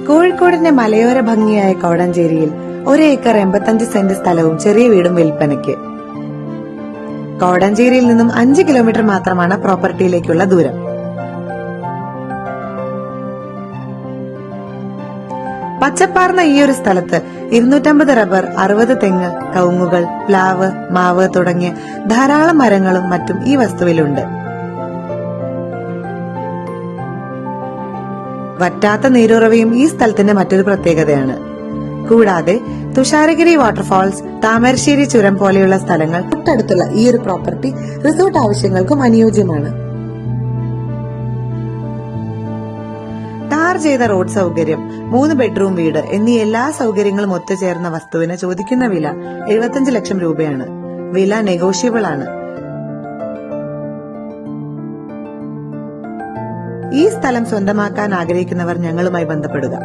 കോഴിക്കോടിന്റെ മലയോര ഭംഗിയായ കോടഞ്ചേരിയിൽ 1 acre 85 saint സ്ഥലവും ചെറിയ വീടും വിൽപ്പനയ്ക്ക്. കോടഞ്ചേരിയിൽ നിന്നും 5 കിലോമീറ്റർ മാത്രമാണ് പ്രോപ്പർട്ടിയിലേക്കുള്ള ദൂരം. പച്ചപ്പാർന്ന ഈ ഒരു സ്ഥലത്ത് 250 റബ്ബർ, 60 തെങ്ങ്, കവുങ്ങുകൾ, പ്ലാവ്, മാവ് തുടങ്ങിയ ധാരാളം മരങ്ങളും മറ്റും ഈ വസ്തുവിലുണ്ട്. വറ്റാത്ത നീരുറവയും ഈ സ്ഥലത്തിന്റെ മറ്റൊരു പ്രത്യേകതയാണ്. കൂടാതെ തുഷാരഗിരി വാട്ടർഫാൾസ്, താമരശ്ശേരി ചുരം പോലെയുള്ള സ്ഥലങ്ങൾ തൊട്ടടുത്തുള്ള ഈ ഒരു പ്രോപ്പർട്ടി റിസോർട്ട് ആവശ്യങ്ങൾക്കും അനുയോജ്യമാണ്. ടാർ ചെയ്ത റോഡ് സൗകര്യം, 3 ബെഡ്റൂം വീട് എന്നീ എല്ലാ സൗകര്യങ്ങളും ഒത്തുചേർന്ന വസ്തുവിന് ചോദിക്കുന്ന വില 75 ലക്ഷം രൂപയാണ്. വില നെഗോഷ്യബിൾ ആണ്. ഈ സ്ഥലം സ്വന്തമാക്കാൻ ആഗ്രഹിക്കുന്നവർ ഞങ്ങളുമായി ബന്ധപ്പെടുക.